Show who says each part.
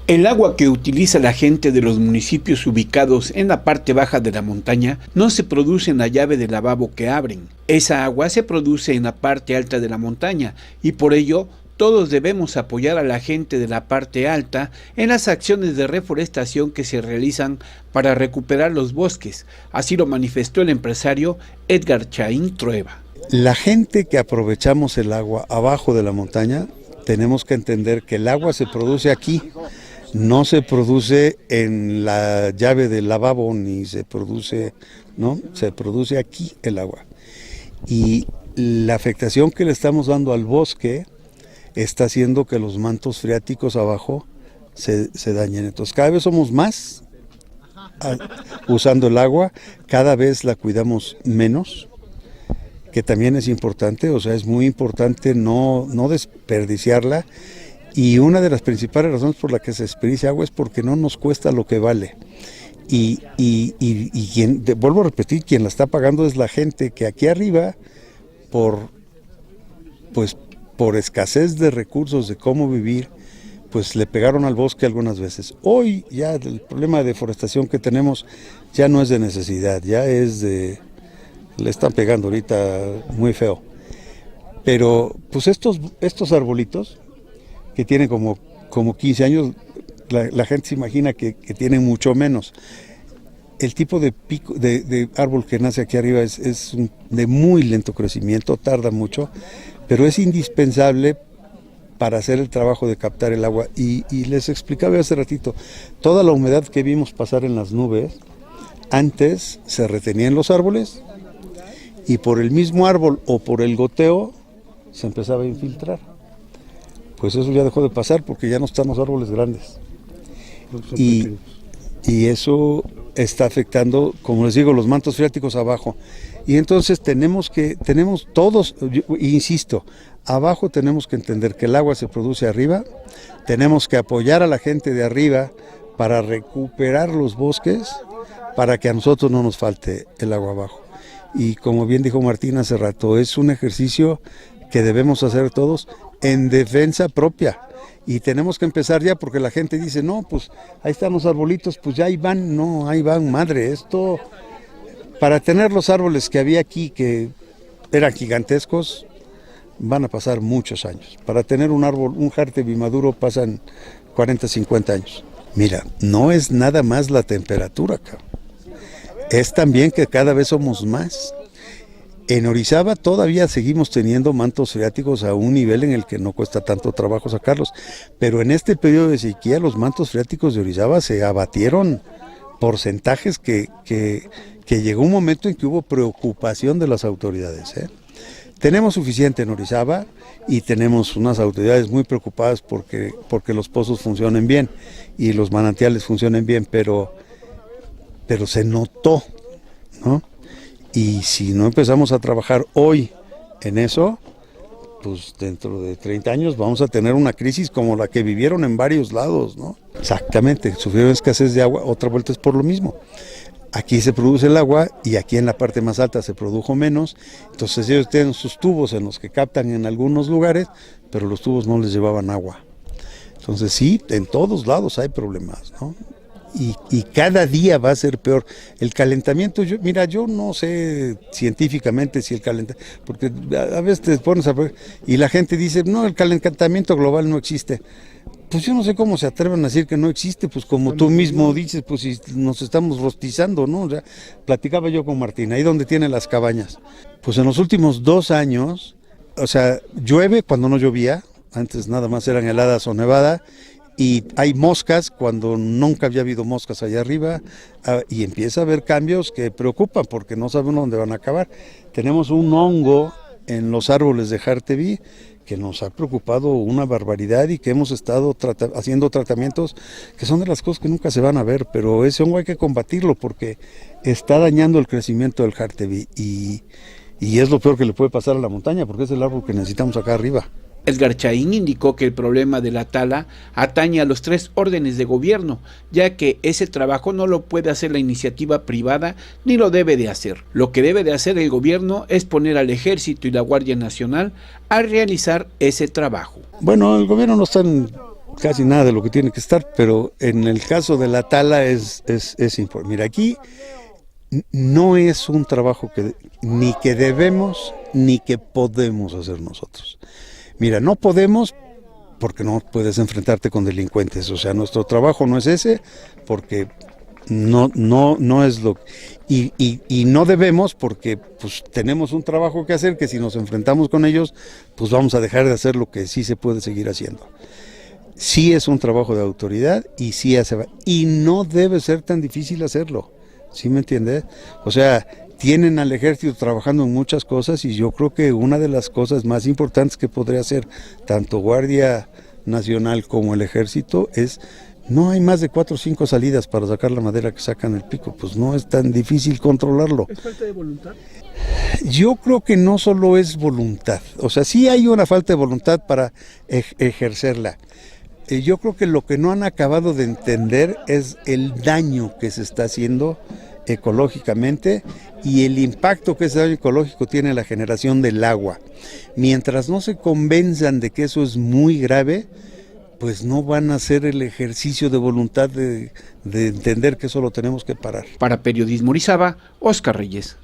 Speaker 1: El agua que utiliza la gente de los municipios ubicados en la parte baja de la montaña no se produce en la llave de lavabo que abren. Esa agua se produce en la parte alta de la montaña y por ello todos debemos apoyar a la gente de la parte alta en las acciones de reforestación que se realizan para recuperar los bosques. Así lo manifestó el empresario Edgar Chaín Trueba.
Speaker 2: La gente que aprovechamos el agua abajo de la montaña, tenemos que entender que el agua se produce aquí. No se produce en la llave del lavabo, ni se produce, ¿no? Se produce aquí el agua. Y la afectación que le estamos dando al bosque está haciendo que los mantos freáticos abajo se dañen. Entonces cada vez somos más usando el agua, cada vez la cuidamos menos, que también es importante, o sea, es muy importante no desperdiciarla. Y una de las principales razones por la que se desperdicia agua es porque no nos cuesta lo que vale. Y quien, vuelvo a repetir, quien la está pagando es la gente que aquí arriba, por escasez de recursos de cómo vivir, pues le pegaron al bosque algunas veces. Hoy ya el problema de deforestación que tenemos ya no es de necesidad, ya es de... le están pegando ahorita muy feo. Pero pues estos arbolitos que tienen como 15 años, la gente se imagina que tienen mucho menos. El tipo de pico de árbol que nace aquí arriba es de muy lento crecimiento, tarda mucho, pero es indispensable para hacer el trabajo de captar el agua. Y les explicaba hace ratito, toda la humedad que vimos pasar en las nubes, antes se retenía en los árboles y por el mismo árbol o por el goteo se empezaba a infiltrar. Pues eso ya dejó de pasar porque ya no están los árboles grandes. Y eso está afectando, como les digo, los mantos freáticos abajo. Y entonces tenemos todos, insisto, abajo tenemos que entender que el agua se produce arriba, tenemos que apoyar a la gente de arriba para recuperar los bosques, para que a nosotros no nos falte el agua abajo. Y como bien dijo Martín hace rato, es un ejercicio que debemos hacer todos en defensa propia. Y tenemos que empezar ya porque la gente dice, no, pues ahí están los arbolitos, pues ya ahí van. No, ahí van, madre, esto, para tener los árboles que había aquí que eran gigantescos, van a pasar muchos años. Para tener un árbol, un Jartebi maduro, pasan 40, 50 años. Mira, no es nada más la temperatura acá, es también que cada vez somos más. En Orizaba todavía seguimos teniendo mantos freáticos a un nivel en el que no cuesta tanto trabajo sacarlos, pero en este periodo de sequía los mantos freáticos de Orizaba se abatieron porcentajes que llegó un momento en que hubo preocupación de las autoridades. Tenemos suficiente en Orizaba y tenemos unas autoridades muy preocupadas porque los pozos funcionen bien y los manantiales funcionen bien, pero se notó, ¿no? Y si no empezamos a trabajar hoy en eso, pues dentro de 30 años vamos a tener una crisis como la que vivieron en varios lados, ¿no? Exactamente, sufrieron escasez de agua, otra vuelta es por lo mismo. Aquí se produce el agua y aquí en la parte más alta se produjo menos, entonces ellos tienen sus tubos en los que captan en algunos lugares, pero los tubos no les llevaban agua. Entonces sí, en todos lados hay problemas, ¿no? Y cada día va a ser peor. El calentamiento, yo no sé científicamente si el calentamiento, porque a veces te pones a ver y la gente dice, no, el calentamiento global no existe. Pues yo no sé cómo se atreven a decir que no existe, pues como tú mismo dices, pues si nos estamos rostizando, ¿no? O sea, platicaba yo con Martín, ahí donde tiene las cabañas. Pues en los últimos 2 años, o sea, llueve cuando no llovía, antes nada más eran heladas o nevada, y hay moscas cuando nunca había habido moscas allá arriba, y empieza a haber cambios que preocupan porque no sabemos dónde van a acabar. Tenemos un hongo en los árboles de Jartebi que nos ha preocupado una barbaridad y que hemos estado haciendo tratamientos que son de las cosas que nunca se van a ver, pero ese hongo hay que combatirlo porque está dañando el crecimiento del Jartebi y es lo peor que le puede pasar a la montaña porque es el árbol que necesitamos acá arriba.
Speaker 1: Edgar Chaín indicó que el problema de la tala atañe a los 3 órdenes de gobierno, ya que ese trabajo no lo puede hacer la iniciativa privada ni lo debe de hacer. Lo que debe de hacer el gobierno es poner al Ejército y la Guardia Nacional a realizar ese trabajo.
Speaker 2: Bueno, el gobierno no está casi nada de lo que tiene que estar, pero en el caso de la tala es importante. Mira, aquí no es un trabajo ni que debemos ni que podemos hacer nosotros. Mira, no podemos porque no puedes enfrentarte con delincuentes, o sea, nuestro trabajo no es ese, porque no es lo... Y no debemos porque pues tenemos un trabajo que hacer que si nos enfrentamos con ellos, pues vamos a dejar de hacer lo que sí se puede seguir haciendo. Sí es un trabajo de autoridad y sí y no debe ser tan difícil hacerlo, ¿sí me entiendes? O sea, tienen al ejército trabajando en muchas cosas y yo creo que una de las cosas más importantes que podría hacer tanto Guardia Nacional como el ejército es, no hay más de 4 o 5 salidas para sacar la madera que sacan el pico, pues no es tan difícil controlarlo.
Speaker 1: ¿Es falta de voluntad?
Speaker 2: Yo creo que no solo es voluntad, o sea, sí hay una falta de voluntad para ejercerla. Yo creo que lo que no han acabado de entender es el daño que se está haciendo ecológicamente y el impacto que ese daño ecológico tiene en la generación del agua. Mientras no se convenzan de que eso es muy grave, pues no van a hacer el ejercicio de voluntad de entender que eso lo tenemos que parar.
Speaker 1: Para Periodismo Orizaba, Óscar Reyes.